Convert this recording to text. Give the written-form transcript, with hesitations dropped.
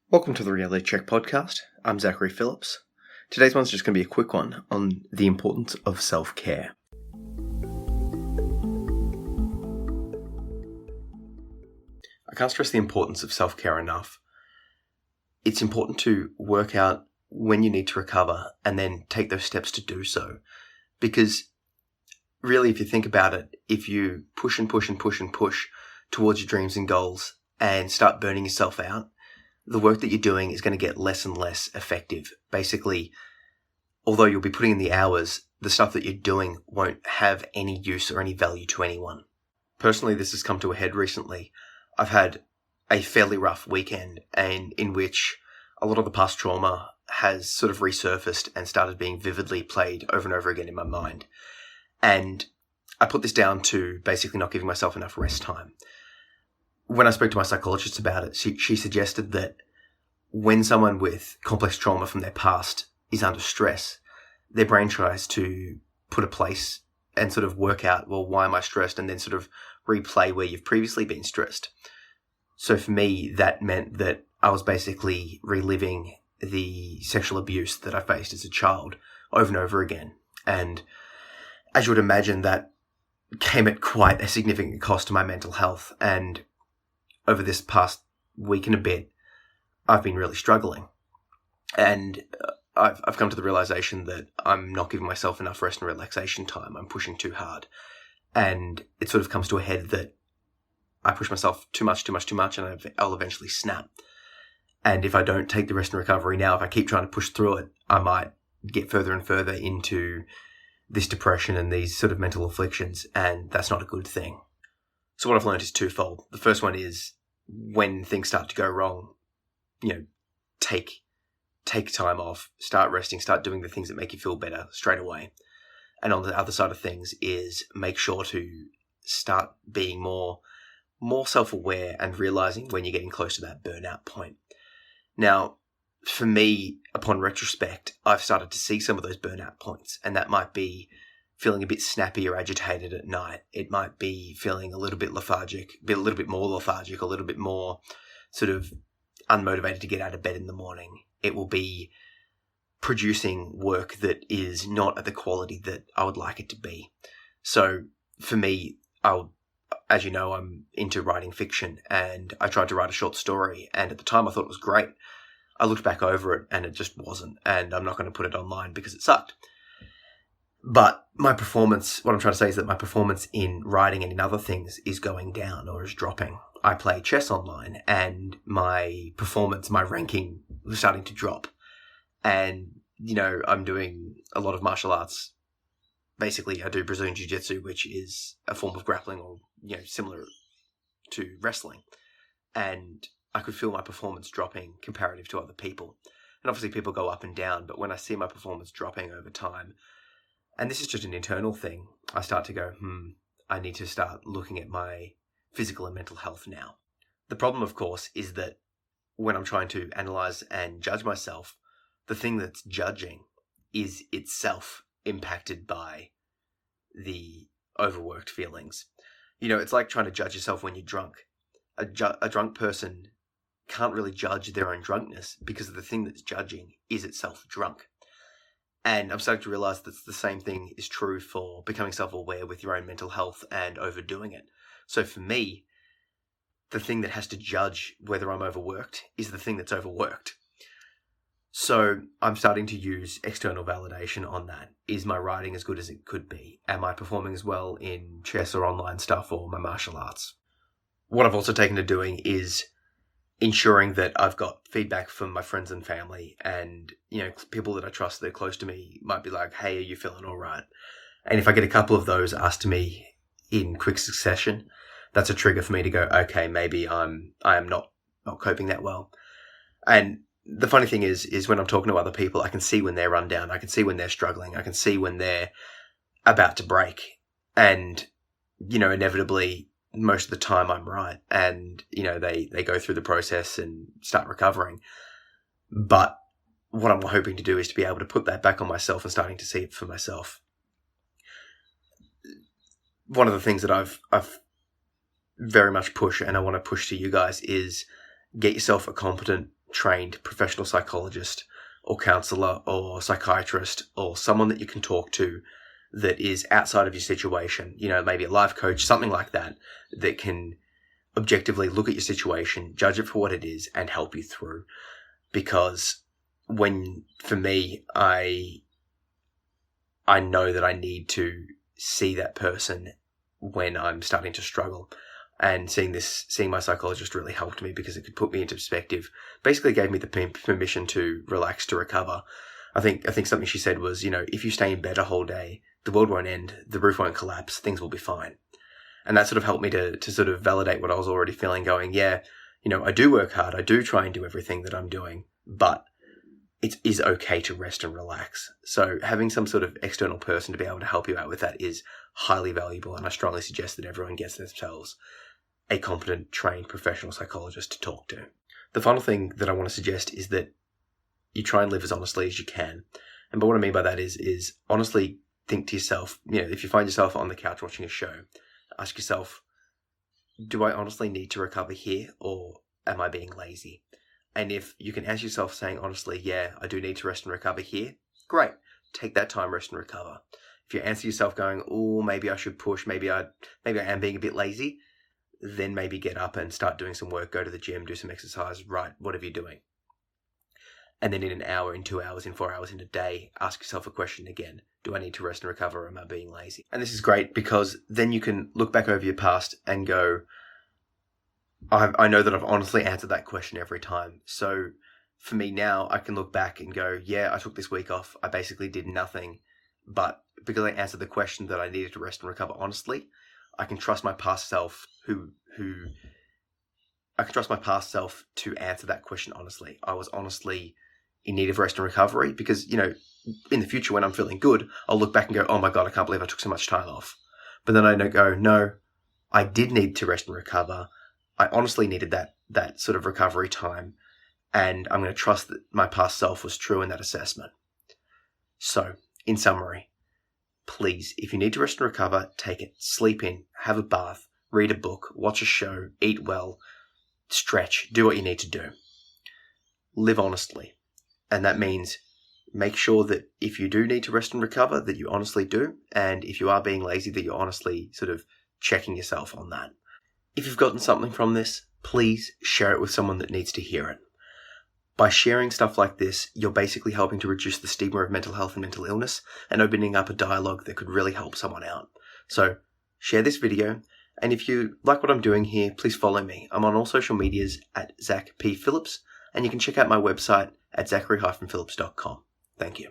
Welcome to the Reality Check podcast. I'm Zachary Phillips. Today's one's just going to be a quick one on the importance of self-care. I can't stress the importance of self-care enough. It's important to work out when you need to recover and then take those steps to do so. Because really, if you think about it, if you push towards your dreams and goals and start burning yourself out, the work that you're doing is going to get less and less effective. Basically, although you'll be putting in the hours, the stuff that you're doing won't have any use or any value to anyone. Personally, this has come to a head recently. I've had a fairly rough weekend, and in which a lot of the past trauma has sort of resurfaced and started being vividly played over and over again in my mind. And I put this down to basically not giving myself enough rest time. When I spoke to my psychologist about it, she suggested that when someone with complex trauma from their past is under stress, their brain tries to put a place and sort of work out, well, why am I stressed? And then sort of replay where you've previously been stressed. So for me, that meant that I was basically reliving the sexual abuse that I faced as a child over and over again. And as you would imagine, that came at quite a significant cost to my mental health. And over this past week and a bit, I've been really struggling. And I've come to the realization that I'm not giving myself enough rest and relaxation time. I'm pushing too hard. And it sort of comes to a head that I push myself too much, and I'll eventually snap. And if I don't take the rest and recovery now, if I keep trying to push through it, I might get further and further into this depression and these sort of mental afflictions. And that's not a good thing. So what I've learned is twofold. The first one is, when things start to go wrong, take time off, start resting, start doing the things that make you feel better straight away. And on the other side of things is make sure to start being more self-aware and realizing when you're getting close to that burnout point. Now, for me, upon retrospect, I've started to see some of those burnout points, and that might be feeling a bit snappy or agitated at night. It might be feeling a little bit lethargic, a little bit more lethargic, a little bit more sort of unmotivated to get out of bed in the morning. It will be producing work that is not at the quality that I would like it to be. So for me, as you know, I'm into writing fiction, and I tried to write a short story, and at the time I thought it was great. I looked back over it and it just wasn't, and I'm not going to put it online because it sucked. But my performance, what I'm trying to say is that my performance in writing and in other things is going down or is dropping. I play chess online, and my performance, my ranking was starting to drop. And, I'm doing a lot of martial arts. Basically, I do Brazilian Jiu-Jitsu, which is a form of grappling or, similar to wrestling. And I could feel my performance dropping comparative to other people. And obviously people go up and down, but when I see my performance dropping over time, and this is just an internal thing, I start to go, I need to start looking at my physical and mental health now. The problem, of course, is that when I'm trying to analyze and judge myself, the thing that's judging is itself impacted by the overworked feelings. It's like trying to judge yourself when you're drunk. A drunk person can't really judge their own drunkenness because the thing that's judging is itself drunk. And I'm starting to realize that the same thing is true for becoming self-aware with your own mental health and overdoing it. So for me, the thing that has to judge whether I'm overworked is the thing that's overworked. So I'm starting to use external validation on that. Is my writing as good as it could be? Am I performing as well in chess or online stuff or my martial arts? What I've also taken to doing is ensuring that I've got feedback from my friends and family, and, people that I trust that are close to me might be like, hey, are you feeling all right? And if I get a couple of those asked to me in quick succession, that's a trigger for me to go, okay, maybe I am not coping that well. And the funny thing is when I'm talking to other people, I can see when they're run down. I can see when they're struggling. I can see when they're about to break. And, inevitably, most of the time I'm right, and they go through the process and start recovering. But what I'm hoping to do is to be able to put that back on myself and starting to see it for myself. One of the things that I've very much pushed, and I want to push to you guys, is get yourself a competent trained professional psychologist or counselor or psychiatrist or someone that you can talk to that is outside of your situation, maybe a life coach, something like that, that can objectively look at your situation, judge it for what it is, and help you through. Because for me, I know that I need to see that person when I'm starting to struggle. And seeing my psychologist really helped me because it could put me into perspective. Basically gave me the permission to relax, to recover. I think something she said was, if you stay in bed a whole day, the world won't end, the roof won't collapse, things will be fine. And that sort of helped me to sort of validate what I was already feeling, going, yeah, I do work hard, I do try and do everything that I'm doing, but it is okay to rest and relax. So having some sort of external person to be able to help you out with that is highly valuable, and I strongly suggest that everyone gets themselves a competent, trained professional psychologist to talk to. The final thing that I want to suggest is that you try and live as honestly as you can. And what I mean by that is honestly think to yourself, if you find yourself on the couch watching a show, ask yourself, do I honestly need to recover here, or am I being lazy? And if you can answer yourself saying honestly, yeah, I do need to rest and recover here, great. Take that time, rest and recover. If you answer yourself going, oh, maybe I should push, maybe I am being a bit lazy, then maybe get up and start doing some work, go to the gym, do some exercise, right, whatever you're doing. And then in an hour, in 2 hours, in 4 hours, in a day, ask yourself a question again. Do I need to rest and recover, or am I being lazy? And this is great because then you can look back over your past and go, I know that I've honestly answered that question every time. So for me now, I can look back and go, yeah, I took this week off. I basically did nothing. But because I answered the question that I needed to rest and recover honestly, I can trust my past self I can trust my past self to answer that question honestly. I was honestly in need of rest and recovery because, in the future when I'm feeling good, I'll look back and go, oh my God, I can't believe I took so much time off. But then I go, no, I did need to rest and recover. I honestly needed that sort of recovery time. And I'm going to trust that my past self was true in that assessment. So, in summary, please, if you need to rest and recover, take it. Sleep in, have a bath, read a book, watch a show, eat well, stretch, do what you need to do. Live honestly. And that means make sure that if you do need to rest and recover, that you honestly do. And if you are being lazy, that you're honestly sort of checking yourself on that. If you've gotten something from this, please share it with someone that needs to hear it. By sharing stuff like this, you're basically helping to reduce the stigma of mental health and mental illness and opening up a dialogue that could really help someone out. So share this video. And if you like what I'm doing here, please follow me. I'm on all social medias at Zach P. Phillips, and you can check out my website at zachary-phillips.com. Thank you.